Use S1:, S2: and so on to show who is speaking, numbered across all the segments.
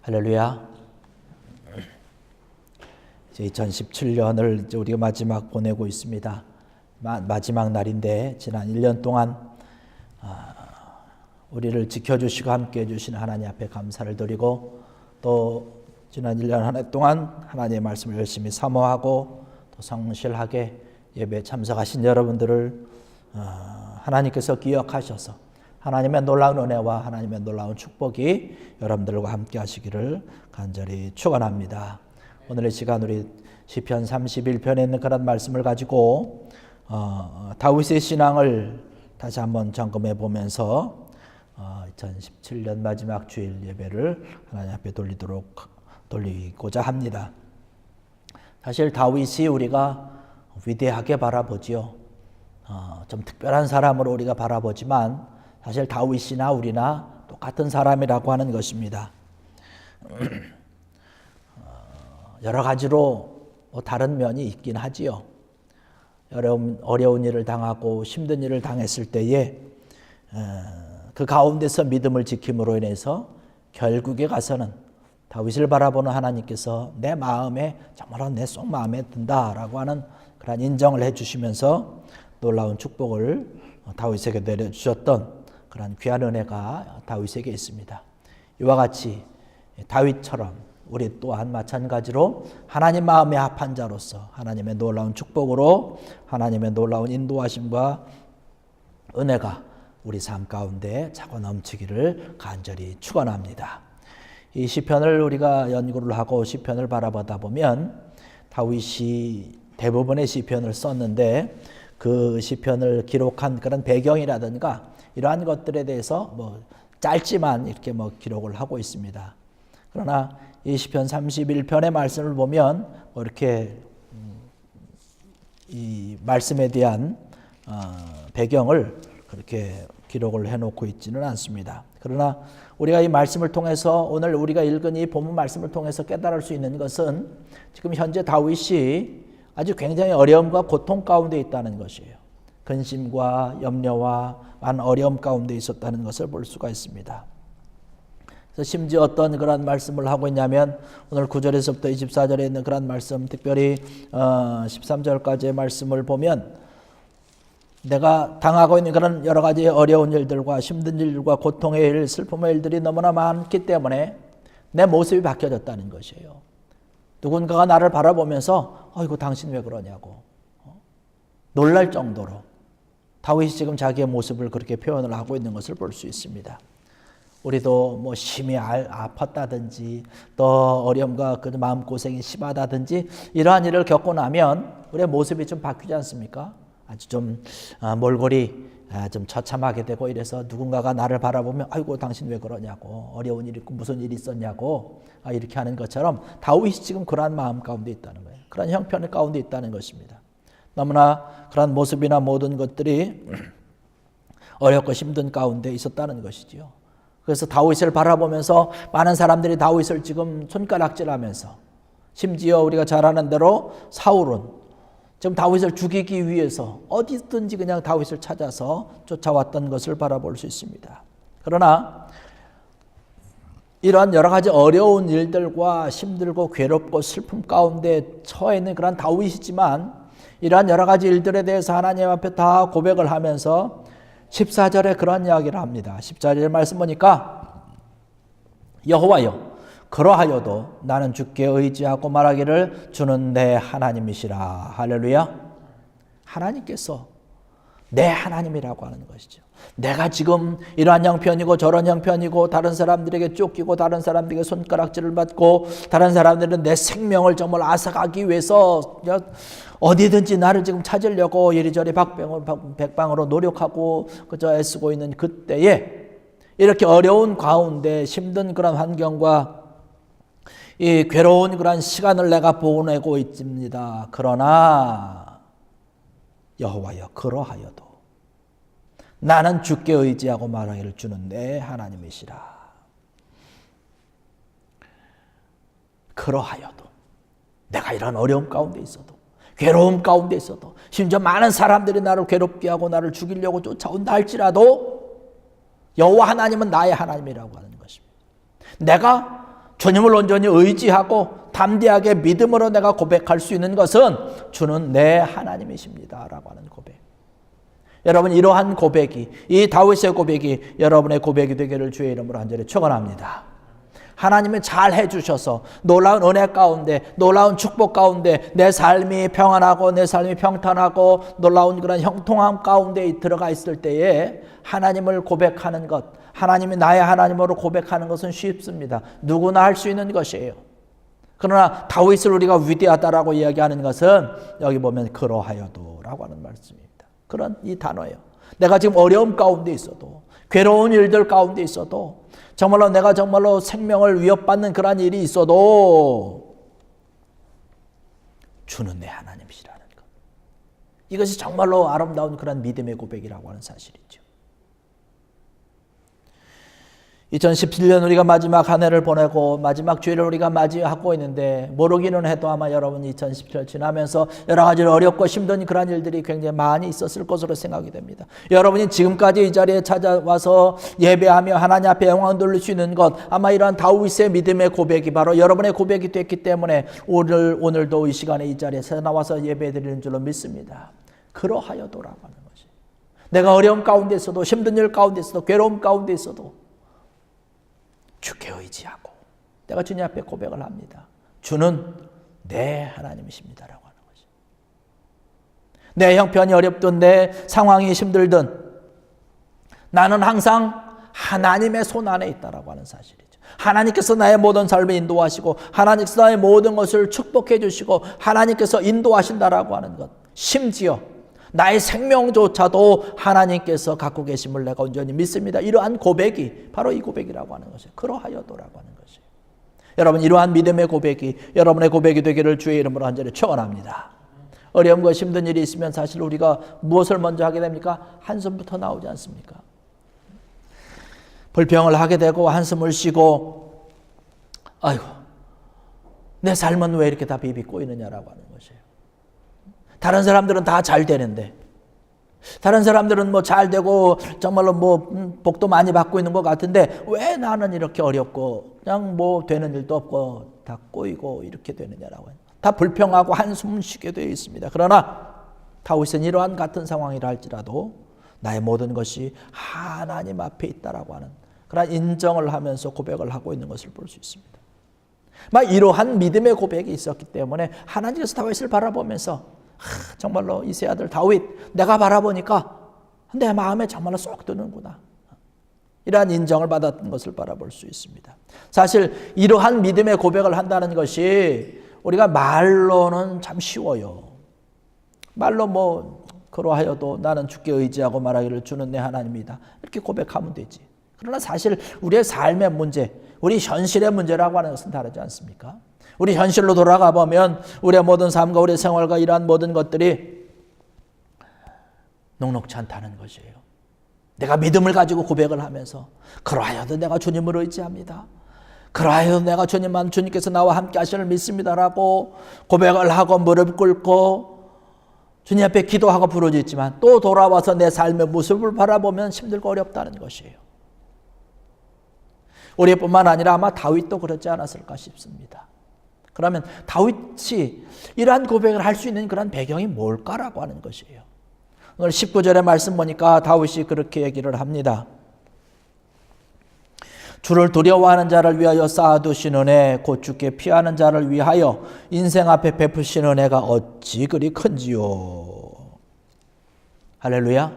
S1: 할렐루야. 이제 2017년을 이제 우리가 마지막 보내고 있습니다. 마지막 날인데 지난 1년 동안 우리를 지켜주시고 함께해 주신 하나님 앞에 감사를 드리고, 또 지난 1년 한 해 동안 하나님의 말씀을 열심히 사모하고 또 성실하게 예배에 참석하신 여러분들을 하나님께서 기억하셔서 하나님의 놀라운 은혜와 하나님의 놀라운 축복이 여러분들과 함께 하시기를 간절히 축원합니다. 오늘의 시간 우리 시편 31편에 있는 그런 말씀을 가지고 다윗의 신앙을 다시 한번 점검해 보면서 2017년 마지막 주일 예배를 하나님 앞에 돌리고자 합니다. 사실 다윗이 우리가 위대하게 바라보지요. 좀 특별한 사람으로 우리가 바라보지만 사실 다윗이나 우리나 똑같은 사람이라고 하는 것입니다. 여러 가지로 다른 면이 있긴 하지요. 어려운 일을 당하고 힘든 일을 당했을 때에 그 가운데서 믿음을 지킴으로 인해서 결국에 가서는 다윗을 바라보는 하나님께서 내 마음에 정말로 내 속 마음에 든다라고 하는 그런 인정을 해주시면서 놀라운 축복을 다윗에게 내려주셨던 그런 귀한 은혜가 다윗에게 있습니다. 이와 같이 다윗처럼 우리 또한 마찬가지로 하나님 마음에 합한 자로서 하나님의 놀라운 축복으로 하나님의 놀라운 인도하심과 은혜가 우리 삶 가운데 차고 넘치기를 간절히 축원합니다. 이 시편을 우리가 연구를 하고 시편을 바라보다 보면 다윗이 대부분의 시편을 썼는데 그 시편을 기록한 그런 배경이라든가 이러한 것들에 대해서 짧지만 이렇게 기록을 하고 있습니다. 그러나 이 시편 31편의 말씀을 보면 이렇게 이 말씀에 대한 배경을 그렇게 기록을 해놓고 있지는 않습니다. 그러나 우리가 이 말씀을 통해서 오늘 우리가 읽은 이 본문 말씀을 통해서 깨달을 수 있는 것은 지금 현재 다윗이 아주 굉장히 어려움과 고통 가운데 있다는 것이에요. 근심과 염려와 많은 어려움 가운데 있었다는 것을 볼 수가 있습니다. 그래서 심지어 어떤 그런 말씀을 하고 있냐면 오늘 9절에서부터 24절에 있는 그런 말씀, 특별히 13절까지의 말씀을 보면 내가 당하고 있는 그런 여러 가지 어려운 일들과 힘든 일들과 고통의 일, 슬픔의 일들이 너무나 많기 때문에 내 모습이 바뀌어졌다는 것이에요. 누군가가 나를 바라보면서 이거 당신 왜 그러냐고 놀랄 정도로 다윗이 지금 자기의 모습을 그렇게 표현을 하고 있는 것을 볼 수 있습니다. 우리도 심히 아팠다든지 또 어려움과 그 마음고생이 심하다든지 이러한 일을 겪고 나면 우리의 모습이 좀 바뀌지 않습니까? 아주 좀 몰골이 좀 처참하게 되고 이래서 누군가가 나를 바라보면 아이고 당신 왜 그러냐고 어려운 일이 있고 무슨 일이 있었냐고 이렇게 하는 것처럼 다윗이 지금 그러한 마음 가운데 있다는 거예요. 그런 형편 가운데 있다는 것입니다. 너무나 그런 모습이나 모든 것들이 어렵고 힘든 가운데 있었다는 것이지요. 그래서 다윗을 바라보면서 많은 사람들이 다윗을 지금 손가락질하면서, 심지어 우리가 잘 아는 대로 사울은 지금 다윗을 죽이기 위해서 어디든지 그냥 다윗을 찾아서 쫓아왔던 것을 바라볼 수 있습니다. 그러나 이러한 여러 가지 어려운 일들과 힘들고 괴롭고 슬픔 가운데 처해 있는 그런 다윗이지만 이러한 여러 가지 일들에 대해서 하나님 앞에 다 고백을 하면서 14절에 그런 이야기를 합니다. 14절 말씀 보니까 여호와여 그러하여도 나는 주께 의지하고 말하기를 주는 내 하나님이시라. 할렐루야. 하나님께서 내 하나님이라고 하는 것이죠. 내가 지금 이러한 형편이고 저런 형편이고 다른 사람들에게 쫓기고 다른 사람들에게 손가락질을 받고 다른 사람들은 내 생명을 정말 앗아가기 위해서 어디든지 나를 지금 찾으려고 이리저리 백방으로 노력하고 그저 애쓰고 있는 그때에 이렇게 어려운 가운데 힘든 그런 환경과 이 괴로운 그런 시간을 내가 보내고 있습니다. 그러나 여호와여 그러하여도 나는 주께 의지하고 말하기를 주는 내 하나님이시라. 그러하여도 내가 이런 어려움 가운데 있어도 괴로움 가운데 있어도 심지어 많은 사람들이 나를 괴롭게 하고 나를 죽이려고 쫓아온다 할지라도 여호와 하나님은 나의 하나님이라고 하는 것입니다. 내가 주님을 온전히 의지하고 담대하게 믿음으로 내가 고백할 수 있는 것은 주는 내 하나님이십니다 라고 하는 고백. 여러분, 이러한 고백이, 이 다윗의 고백이 여러분의 고백이 되기를 주의 이름으로 간절히 축원합니다. 하나님이 잘 해주셔서 놀라운 은혜 가운데, 놀라운 축복 가운데 내 삶이 평안하고 내 삶이 평탄하고 놀라운 그런 형통함 가운데 들어가 있을 때에 하나님을 고백하는 것, 하나님이 나의 하나님으로 고백하는 것은 쉽습니다. 누구나 할 수 있는 것이에요. 그러나 다윗을 우리가 위대하다라고 이야기하는 것은 여기 보면 그러하여도라고 하는 말씀입니다. 그런 이 단어예요. 내가 지금 어려움 가운데 있어도, 괴로운 일들 가운데 있어도, 정말로 내가 정말로 생명을 위협받는 그런 일이 있어도 주는 내 하나님이시라는 것. 이것이 정말로 아름다운 그런 믿음의 고백이라고 하는 사실이죠. 2017년 우리가 마지막 한 해를 보내고 마지막 주일을 우리가 맞이하고 있는데, 모르기는 해도 아마 여러분이 2017년 지나면서 여러 가지 어렵고 힘든 그런 일들이 굉장히 많이 있었을 것으로 생각이 됩니다. 여러분이 지금까지 이 자리에 찾아와서 예배하며 하나님 앞에 영광 돌릴 수 있는 것, 아마 이러한 다윗의 믿음의 고백이 바로 여러분의 고백이 됐기 때문에 오늘도 이 시간에 이 자리에 나와서 예배드리는 줄로 믿습니다. 그러하여도라고 하는 것이, 내가 어려움 가운데 있어도, 힘든 일 가운데 있어도, 괴로움 가운데 있어도 주께 의지하고 내가 주님 앞에 고백을 합니다. 주는 내 하나님이십니다라고 하는 것이. 내 형편이 어렵든 내 상황이 힘들든 나는 항상 하나님의 손 안에 있다라고 하는 사실이죠. 하나님께서 나의 모든 삶을 인도하시고 하나님께서 나의 모든 것을 축복해 주시고 하나님께서 인도하신다라고 하는 것, 심지어 나의 생명조차도 하나님께서 갖고 계심을 내가 온전히 믿습니다. 이러한 고백이 바로 이 고백이라고 하는 것이에요. 그러하여도라고 하는 것이에요. 여러분, 이러한 믿음의 고백이 여러분의 고백이 되기를 주의 이름으로 간절히 축원합니다. 어려움과 힘든 일이 있으면 사실 우리가 무엇을 먼저 하게 됩니까? 한숨부터 나오지 않습니까? 불평을 하게 되고 한숨을 쉬고, 아이고 내 삶은 왜 이렇게 다 비비고 있느냐라고 하는 것이에요. 다른 사람들은 다 잘 되는데, 다른 사람들은 뭐 잘 되고 정말로 뭐 복도 많이 받고 있는 것 같은데 왜 나는 이렇게 어렵고 그냥 뭐 되는 일도 없고 다 꼬이고 이렇게 되느냐라고 해요. 다 불평하고 한숨을 쉬게 되어 있습니다. 그러나 다윗은 이러한 같은 상황이라 할지라도 나의 모든 것이 하나님 앞에 있다라고 하는 그런 인정을 하면서 고백을 하고 있는 것을 볼 수 있습니다. 막 이러한 믿음의 고백이 있었기 때문에 하나님께서 다윗을 바라보면서 정말로 이세 아들 다윗, 내가 바라보니까 내 마음에 정말로 쏙 드는구나, 이러한 인정을 받았던 것을 바라볼 수 있습니다. 사실 이러한 믿음의 고백을 한다는 것이 우리가 말로는 참 쉬워요. 말로 뭐 그러하여도 나는 주께 의지하고 말하기를 주는 내 하나님이다, 이렇게 고백하면 되지. 그러나 사실 우리의 삶의 문제, 우리 현실의 문제라고 하는 것은 다르지 않습니까? 우리 현실로 돌아가 보면 우리의 모든 삶과 우리의 생활과 이러한 모든 것들이 녹록지 않다는 것이에요. 내가 믿음을 가지고 고백을 하면서 그러하여도 내가 주님을 의지합니다, 그러하여도 내가 주님께서 나와 함께 하시는 믿습니다라고 고백을 하고 무릎 꿇고 주님 앞에 기도하고 부르짖지만 또 돌아와서 내 삶의 모습을 바라보면 힘들고 어렵다는 것이에요. 우리뿐만 아니라 아마 다윗도 그렇지 않았을까 싶습니다. 그러면 다윗이 이러한 고백을 할 수 있는 그런 배경이 뭘까라고 하는 것이에요. 오늘 19절의 말씀 보니까 다윗이 그렇게 얘기를 합니다. 주를 두려워하는 자를 위하여 쌓아두신 은혜, 곧 주께 피하는 자를 위하여 인생 앞에 베푸신 은혜가 어찌 그리 큰지요. 할렐루야.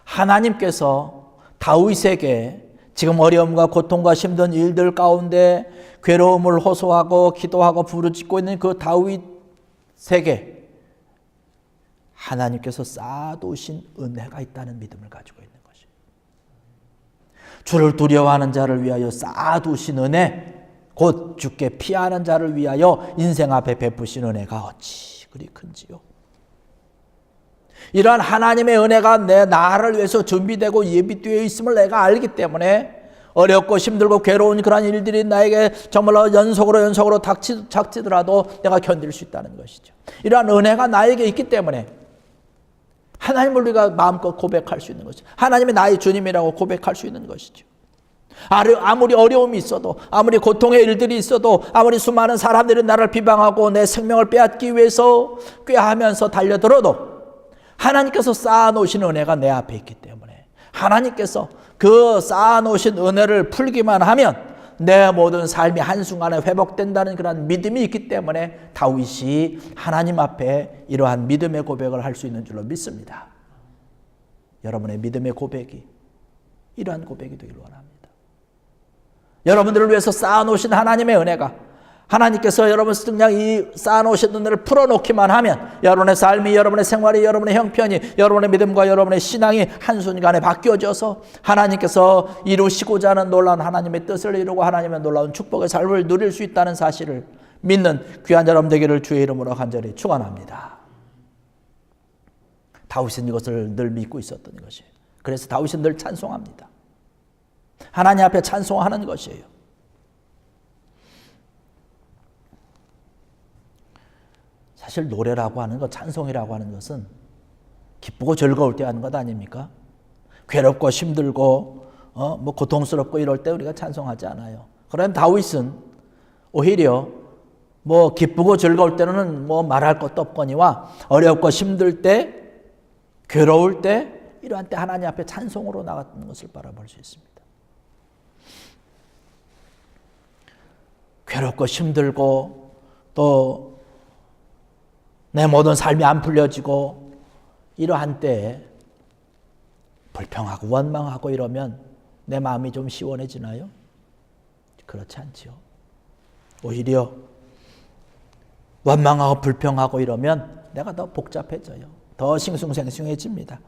S1: 하나님께서 다윗에게 지금 어려움과 고통과 힘든 일들 가운데 괴로움을 호소하고 기도하고 부르짖고 있는 그 다윗에게 하나님께서 쌓아두신 은혜가 있다는 믿음을 가지고 있는 것이에요. 주를 두려워하는 자를 위하여 쌓아두신 은혜, 곧 주께 피하는 자를 위하여 인생 앞에 베푸신 은혜가 어찌 그리 큰지요. 이러한 하나님의 은혜가 나를 위해서 준비되고 예비되어 있음을 내가 알기 때문에 어렵고 힘들고 괴로운 그런 일들이 나에게 정말로 연속으로 닥치더라도 내가 견딜 수 있다는 것이죠. 이러한 은혜가 나에게 있기 때문에 하나님을 우리가 마음껏 고백할 수 있는 것이죠. 하나님이 나의 주님이라고 고백할 수 있는 것이죠. 아무리 어려움이 있어도, 아무리 고통의 일들이 있어도, 아무리 수많은 사람들이 나를 비방하고 내 생명을 빼앗기 위해서 꾀하면서 달려들어도 하나님께서 쌓아놓으신 은혜가 내 앞에 있기 때문에, 하나님께서 그 쌓아놓으신 은혜를 풀기만 하면 내 모든 삶이 한순간에 회복된다는 그런 믿음이 있기 때문에 다윗이 하나님 앞에 이러한 믿음의 고백을 할 수 있는 줄로 믿습니다. 여러분의 믿음의 고백이 이러한 고백이 되길 원합니다. 여러분들을 위해서 쌓아놓으신 하나님의 은혜가, 하나님께서 여러분 그냥 이 쌓아놓으신 은혜를 풀어놓기만 하면 여러분의 삶이, 여러분의 생활이, 여러분의 형편이, 여러분의 믿음과 여러분의 신앙이 한순간에 바뀌어져서 하나님께서 이루시고자 하는 놀라운 하나님의 뜻을 이루고 하나님의 놀라운 축복의 삶을 누릴 수 있다는 사실을 믿는 귀한 여러분 되기를 주의 이름으로 간절히 축원합니다. 다윗은 이것을 늘 믿고 있었던 것이에요. 그래서 다윗은 늘 찬송합니다. 하나님 앞에 찬송하는 것이에요. 사실 노래라고 하는 것, 찬송이라고 하는 것은 기쁘고 즐거울 때 하는 것 아닙니까? 괴롭고 힘들고 뭐 고통스럽고 이럴 때 우리가 찬송하지 않아요. 그러나 다윗은 오히려 뭐 기쁘고 즐거울 때는 뭐 말할 것도 없거니와 어렵고 힘들 때, 괴로울 때, 이러한 때 하나님 앞에 찬송으로 나갔던 것을 바라볼 수 있습니다. 괴롭고 힘들고 또 내 모든 삶이 안 풀려지고 이러한 때에 불평하고 원망하고 이러면 내 마음이 좀 시원해지나요? 그렇지 않지요. 오히려 원망하고 불평하고 이러면 내가 더 복잡해져요. 더 싱숭생숭해집니다.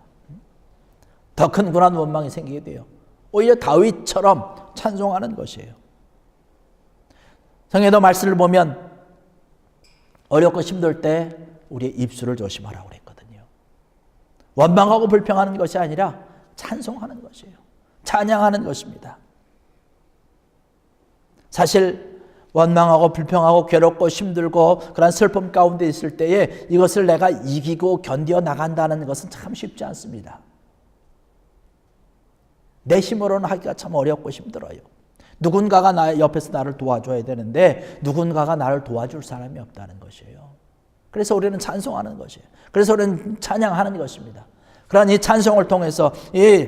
S1: 더 큰 불안 원망이 생기게 돼요. 오히려 다윗처럼 찬송하는 것이에요. 성경에도 말씀을 보면 어렵고 힘들 때 우리의 입술을 조심하라고 그랬거든요. 원망하고 불평하는 것이 아니라 찬송하는 것이에요. 찬양하는 것입니다. 사실 원망하고 불평하고 괴롭고 힘들고 그런 슬픔 가운데 있을 때에 이것을 내가 이기고 견뎌 나간다는 것은 참 쉽지 않습니다. 내 힘으로는 하기가 참 어렵고 힘들어요. 누군가가 나 옆에서 나를 도와줘야 되는데 누군가가 나를 도와줄 사람이 없다는 것이에요. 그래서 우리는 찬송하는 것이에요. 그래서 우리는 찬양하는 것입니다. 그러한 이 찬송을 통해서, 이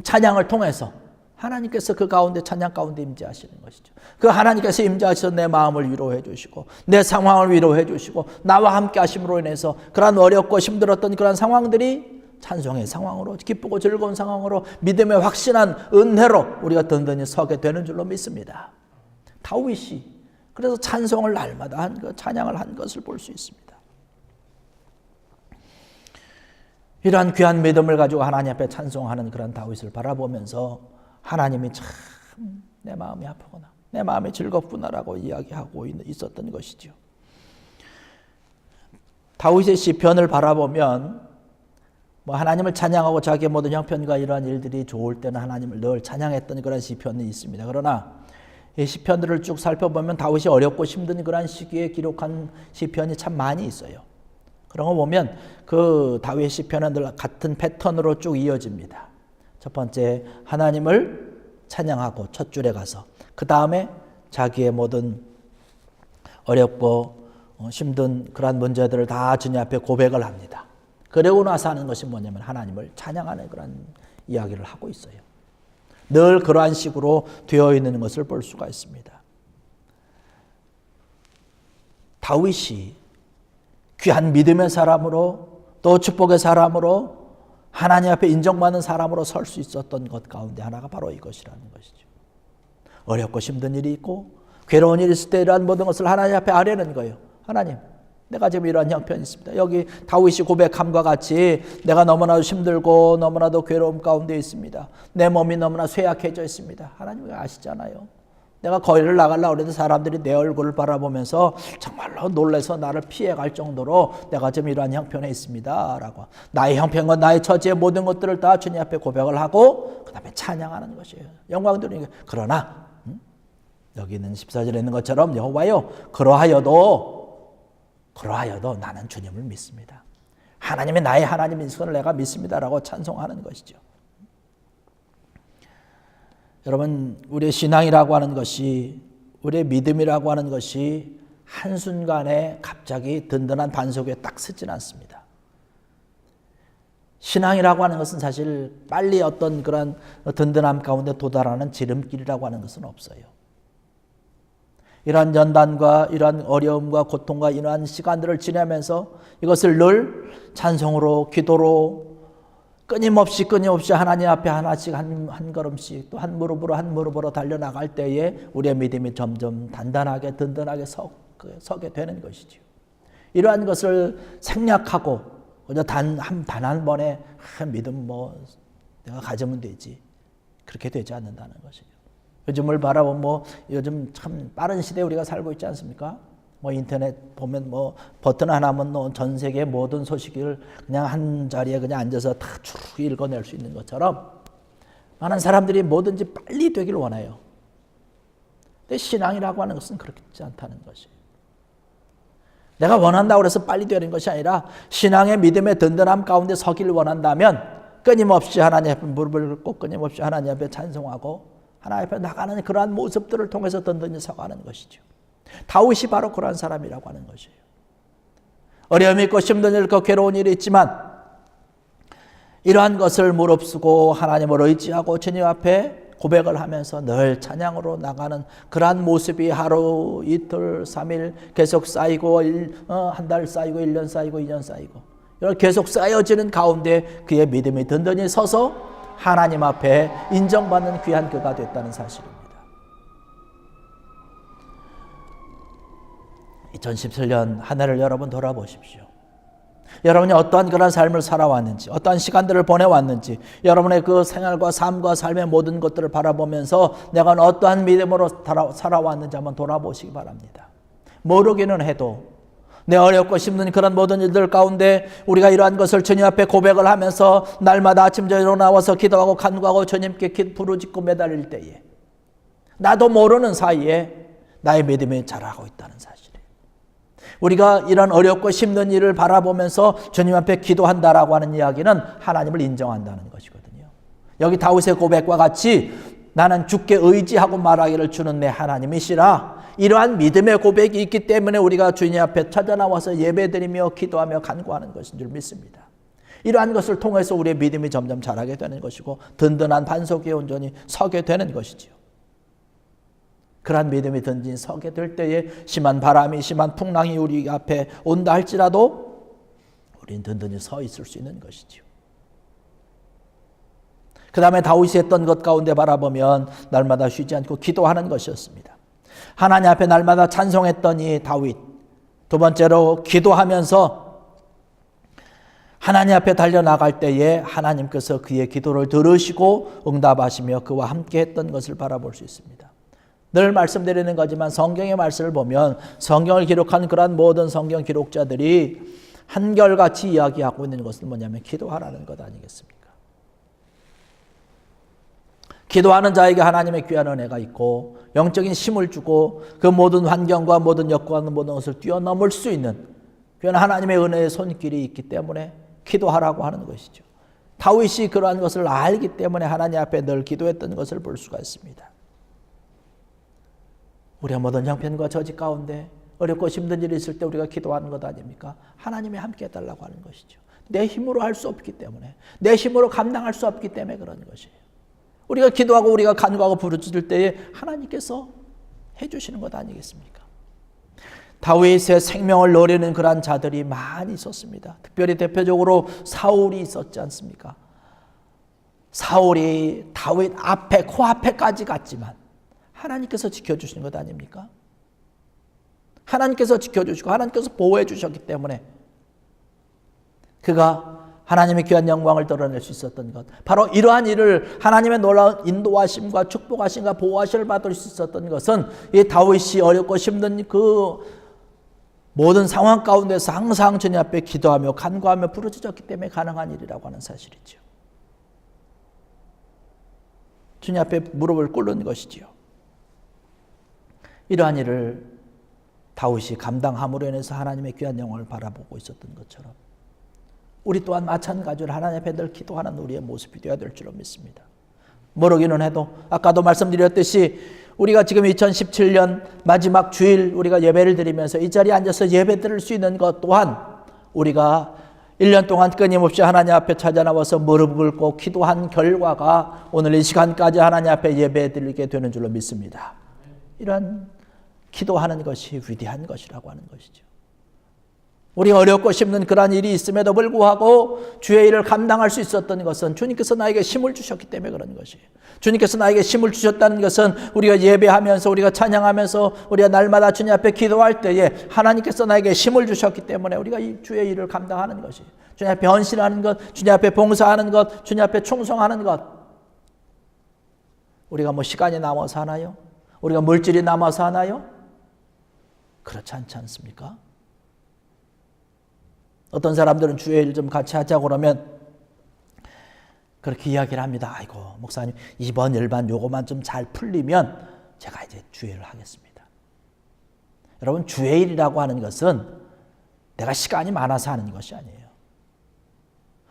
S1: 찬양을 통해서 하나님께서 그 가운데, 찬양 가운데 임재하시는 것이죠. 그 하나님께서 임재하셔서 내 마음을 위로해 주시고 내 상황을 위로해 주시고 나와 함께 하심으로 인해서 그러한 어렵고 힘들었던 그러한 상황들이 찬송의 상황으로, 기쁘고 즐거운 상황으로, 믿음의 확신한 은혜로 우리가 든든히 서게 되는 줄로 믿습니다. 다윗이 그래서 찬송을 날마다 한 것, 찬양을 한 것을 볼 수 있습니다. 이러한 귀한 믿음을 가지고 하나님 앞에 찬송하는 그런 다윗을 바라보면서 하나님이 참 내 마음이 아프구나, 내 마음이 즐겁구나라고 이야기하고 있었던 것이죠. 다윗의 시편을 바라보면 뭐 하나님을 찬양하고 자기의 모든 형편과 이러한 일들이 좋을 때는 하나님을 늘 찬양했던 그런 시편이 있습니다. 그러나 이 시편들을 쭉 살펴보면 다윗이 어렵고 힘든 그런 시기에 기록한 시편이 참 많이 있어요. 그런 거 보면 그 다윗 시편은 늘 같은 패턴으로 쭉 이어집니다. 첫 번째, 하나님을 찬양하고 첫 줄에 가서, 그 다음에 자기의 모든 어렵고 힘든 그런 문제들을 다 주님 앞에 고백을 합니다. 그러고 나서 하는 것이 뭐냐면 하나님을 찬양하는 그런 이야기를 하고 있어요. 늘 그러한 식으로 되어 있는 것을 볼 수가 있습니다. 다윗이 귀한 믿음의 사람으로, 또 축복의 사람으로, 하나님 앞에 인정받는 사람으로 설 수 있었던 것 가운데 하나가 바로 이것이라는 것이죠. 어렵고 힘든 일이 있고 괴로운 일이 있을 때 이러한 모든 것을 하나님 앞에 아뢰는 거예요. 하나님, 내가 지금 이러한 형편이 있습니다. 여기 다윗이 고백함과 같이 내가 너무나도 힘들고 너무나도 괴로움 가운데 있습니다. 내 몸이 너무나 쇠약해져 있습니다. 하나님 아시잖아요. 내가 거리를 나가려고 해도 사람들이 내 얼굴을 바라보면서 정말로 놀라서 나를 피해갈 정도로 내가 지금 이러한 형편에 있습니다 라고 나의 형편과 나의 처지의 모든 것들을 다 주님 앞에 고백을 하고 그 다음에 찬양하는 것이에요. 영광 드리는 거예요. 그러나 여기 있는 14절에 있는 것처럼 여호와여, 그러하여도 나는 주님을 믿습니다. 하나님이 나의 하나님인 것을 내가 믿습니다라고 찬송하는 것이죠. 여러분, 우리의 신앙이라고 하는 것이, 우리의 믿음이라고 하는 것이 한순간에 갑자기 든든한 반석 위에 딱 서지는 않습니다. 신앙이라고 하는 것은 사실 빨리 어떤 그런 든든함 가운데 도달하는 지름길이라고 하는 것은 없어요. 이러한 연단과 이러한 어려움과 고통과 이러한 시간들을 지내면서 이것을 늘 찬송으로, 기도로 끊임없이 하나님 앞에 하나씩 한 걸음씩 또 한 무릎으로 달려나갈 때에 우리의 믿음이 점점 단단하게 든든하게 서게 되는 것이죠. 이러한 것을 생략하고 그저 단 한 번에 믿음 내가 가지면 되지, 그렇게 되지 않는다는 것이죠. 요즘을 바라보면 요즘 참 빠른 시대에 우리가 살고 있지 않습니까? 인터넷 보면 버튼 하나면 전 세계 모든 소식을 그냥 한 자리에 그냥 앉아서 다 쭉 읽어낼 수 있는 것처럼 많은 사람들이 뭐든지 빨리 되길 원해요. 근데 신앙이라고 하는 것은 그렇지 않다는 것이에요. 내가 원한다고 해서 빨리 되는 것이 아니라 신앙의 믿음의 든든함 가운데 서기를 원한다면 끊임없이 하나님 앞에 무릎을 꿇고 끊임없이 하나님 앞에 찬송하고 하나님 앞에 나가는 그러한 모습들을 통해서 든든히 서가는 것이죠. 다윗이 바로 그러한 사람이라고 하는 것이에요. 어려움이 있고 힘든 일 있고 괴로운 일이 있지만 이러한 것을 무릅쓰고 하나님을 의지하고 주님 앞에 고백을 하면서 늘 찬양으로 나가는 그러한 모습이 하루, 이틀, 3일 계속 쌓이고 한 달 쌓이고 1년 쌓이고 2년 쌓이고 이렇게 계속 쌓여지는 가운데 그의 믿음이 든든히 서서 하나님 앞에 인정받는 귀한 그가 됐다는 사실입니다. 2017년 한 해를 여러분 돌아보십시오. 여러분이 어떠한 그런 삶을 살아왔는지, 어떠한 시간들을 보내왔는지, 여러분의 그 생활과 삶과 삶의 모든 것들을 바라보면서 내가 어떠한 믿음으로 살아왔는지 한번 돌아보시기 바랍니다. 모르기는 해도 내 어렵고 힘든 그런 모든 일들 가운데 우리가 이러한 것을 주님 앞에 고백을 하면서 날마다 아침 저녁으로 나와서 기도하고 간구하고 주님께 부르짖고 매달릴 때에 나도 모르는 사이에 나의 믿음이 자라고 있다는 사실이에요. 우리가 이런 어렵고 힘든 일을 바라보면서 주님 앞에 기도한다라고 하는 이야기는 하나님을 인정한다는 것이거든요. 여기 다윗의 고백과 같이 나는 주께 의지하고 말하기를 주는 내 하나님이시라, 이러한 믿음의 고백이 있기 때문에 우리가 주님 앞에 찾아나와서 예배드리며 기도하며 간구하는 것인 줄 믿습니다. 이러한 것을 통해서 우리의 믿음이 점점 자라게 되는 것이고 든든한 반석 위에 온전히 서게 되는 것이지요. 그러한 믿음이 든든히 서게 될 때에 심한 바람이 심한 풍랑이 우리 앞에 온다 할지라도 우리는 든든히 서 있을 수 있는 것이지요. 그 다음에 다윗이 했던 것 가운데 바라보면 날마다 쉬지 않고 기도하는 것이었습니다. 하나님 앞에 날마다 찬송했던 이 다윗, 두 번째로 기도하면서 하나님 앞에 달려나갈 때에 하나님께서 그의 기도를 들으시고 응답하시며 그와 함께 했던 것을 바라볼 수 있습니다. 늘 말씀드리는 거지만 성경의 말씀을 보면 성경을 기록한 그러한 모든 성경 기록자들이 한결같이 이야기하고 있는 것은 뭐냐면 기도하라는 것 아니겠습니까? 기도하는 자에게 하나님의 귀한 은혜가 있고 영적인 힘을 주고 그 모든 환경과 모든 역과는 모든 것을 뛰어넘을 수 있는 귀한 하나님의 은혜의 손길이 있기 때문에 기도하라고 하는 것이죠. 다윗이 그러한 것을 알기 때문에 하나님 앞에 늘 기도했던 것을 볼 수가 있습니다. 우리가 모든 형편과 저지 가운데 어렵고 힘든 일이 있을 때 우리가 기도하는 것 아닙니까? 하나님이 함께 해달라고 하는 것이죠. 내 힘으로 할 수 없기 때문에, 내 힘으로 감당할 수 없기 때문에 그런 것이에요. 우리가 기도하고 우리가 간구하고 부르짖을 때에 하나님께서 해주시는 것 아니겠습니까? 다윗의 생명을 노리는 그러한 자들이 많이 있었습니다. 특별히 대표적으로 사울이 있었지 않습니까? 사울이 다윗 앞에 코앞에까지 갔지만 하나님께서 지켜주시는 것 아닙니까? 하나님께서 지켜주시고 하나님께서 보호해 주셨기 때문에 그가 하나님의 귀한 영광을 드러낼 수 있었던 것, 바로 이러한 일을 하나님의 놀라운 인도하심과 축복하심과 보호하심을 받을 수 있었던 것은 이 다윗이 어렵고 힘든 그 모든 상황 가운데서 항상 주님 앞에 기도하며 간구하며 부르짖었기 때문에 가능한 일이라고 하는 사실이죠. 주님 앞에 무릎을 꿇는 것이지요. 이러한 일을 다윗이 감당함으로 인해서 하나님의 귀한 영광을 바라보고 있었던 것처럼 우리 또한 마찬가지로 하나님 앞에 늘 기도하는 우리의 모습이 되어야 될 줄로 믿습니다. 모르기는 해도 아까도 말씀드렸듯이 우리가 지금 2017년 마지막 주일 우리가 예배를 드리면서 이 자리에 앉아서 예배 드릴 수 있는 것 또한 우리가 1년 동안 끊임없이 하나님 앞에 찾아 나와서 무릎을 꿇고 기도한 결과가 오늘 이 시간까지 하나님 앞에 예배 드리게 되는 줄로 믿습니다. 이런 기도하는 것이 위대한 것이라고 하는 것이죠. 우리가 어렵고 힘든 그러한 일이 있음에도 불구하고 주의 일을 감당할 수 있었던 것은 주님께서 나에게 힘을 주셨기 때문에 그런 것이에요. 주님께서 나에게 힘을 주셨다는 것은 우리가 예배하면서 우리가 찬양하면서 우리가 날마다 주님 앞에 기도할 때에 하나님께서 나에게 힘을 주셨기 때문에 우리가 이 주의 일을 감당하는 것이에요. 주님 앞에 헌신하는 것, 주님 앞에 봉사하는 것, 주님 앞에 충성하는 것. 우리가 뭐 시간이 남아서 하나요? 우리가 물질이 남아서 하나요? 그렇지 않지 않습니까? 어떤 사람들은 주의 일 좀 같이 하자고 그러면 그렇게 이야기를 합니다. 아이고 목사님 이번 일반 요거만 좀 잘 풀리면 제가 이제 주의 일을 하겠습니다. 여러분 주의 일이라고 하는 것은 내가 시간이 많아서 하는 것이 아니에요.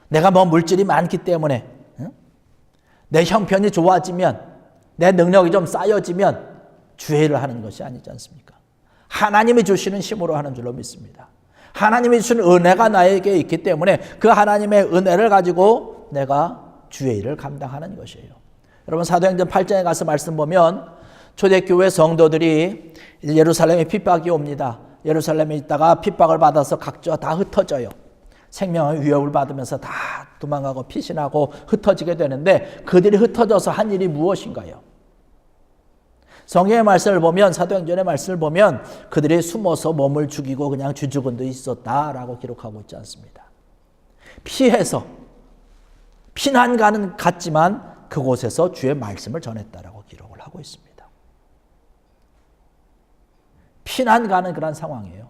S1: 내가 뭐 물질이 많기 때문에 내 형편이 좋아지면 내 능력이 좀 쌓여지면 주의 일을 하는 것이 아니지 않습니까? 하나님이 주시는 힘으로 하는 줄로 믿습니다. 하나님이 주신 은혜가 나에게 있기 때문에 그 하나님의 은혜를 가지고 내가 주의 일을 감당하는 것이에요. 여러분 사도행전 8장에 가서 말씀 보면 초대교회 성도들이 예루살렘에 핍박이 옵니다. 예루살렘에 있다가 핍박을 받아서 각자 다 흩어져요. 생명의 위협을 받으면서 다 도망가고 피신하고 흩어지게 되는데 그들이 흩어져서 한 일이 무엇인가요? 성경의 말씀을 보면 사도행전의 말씀을 보면 그들이 숨어서 몸을 죽이고 그냥 쥐죽은 데 있었다라고 기록하고 있지 않습니다. 피해서 피난가는 같지만 그곳에서 주의 말씀을 전했다라고 기록을 하고 있습니다. 피난가는 그런 상황이에요.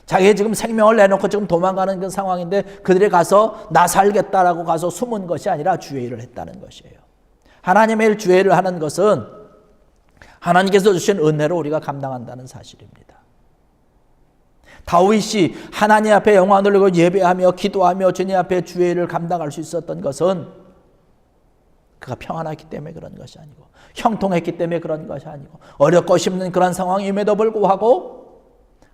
S1: 자기의 지금 생명을 내놓고 지금 도망가는 그 상황인데 그들이 가서 나 살겠다라고 가서 숨은 것이 아니라 주의 일을 했다는 것이에요. 하나님의 일 주의 일을 하는 것은 하나님께서 주신 은혜로 우리가 감당한다는 사실입니다. 다윗이 하나님 앞에 영광 돌리고 예배하며 기도하며 주님 앞에 주의 일을 감당할 수 있었던 것은 그가 평안했기 때문에 그런 것이 아니고 형통했기 때문에 그런 것이 아니고 어렵고 힘든 그런 상황임에도 불구하고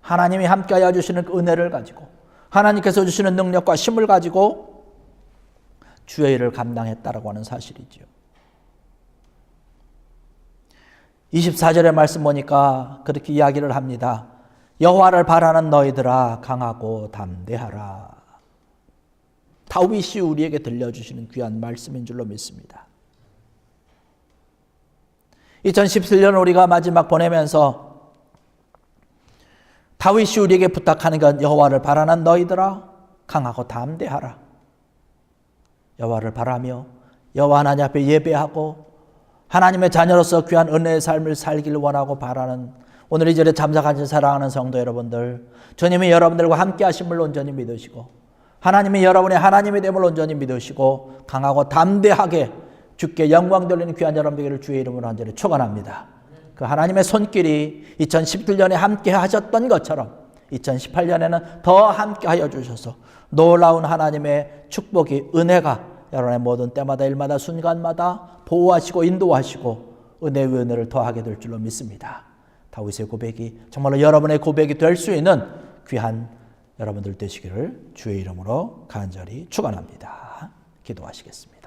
S1: 하나님이 함께하여 주시는 그 은혜를 가지고 하나님께서 주시는 능력과 힘을 가지고 주의 일을 감당했다라고 하는 사실이죠. 24절의 말씀 보니까 그렇게 이야기를 합니다. 여호와를 바라는 너희들아 강하고 담대하라. 다윗이 우리에게 들려주시는 귀한 말씀인 줄로 믿습니다. 2017년 우리가 마지막 보내면서 다윗이 우리에게 부탁하는 건 여호와를 바라는 너희들아 강하고 담대하라. 여호와를 바라며 여호와 하나님 앞에 예배하고 하나님의 자녀로서 귀한 은혜의 삶을 살기를 원하고 바라는 오늘 이 자리에 참석하신 사랑하는 성도 여러분들, 주님이 여러분들과 함께 하심을 온전히 믿으시고 하나님이 여러분의 하나님이 됨을 온전히 믿으시고 강하고 담대하게 주께 영광 돌리는 귀한 여러분들을 주의 이름으로 간절히 축원합니다. 그 하나님의 손길이 2017년에 함께 하셨던 것처럼 2018년에는 더 함께 하여 주셔서 놀라운 하나님의 축복이 은혜가 여러분의 모든 때마다 일마다 순간마다 보호하시고 인도하시고 은혜의 은혜를 더하게 될 줄로 믿습니다. 다윗의 고백이 정말로 여러분의 고백이 될 수 있는 귀한 여러분들 되시기를 주의 이름으로 간절히 축원합니다. 기도하시겠습니다.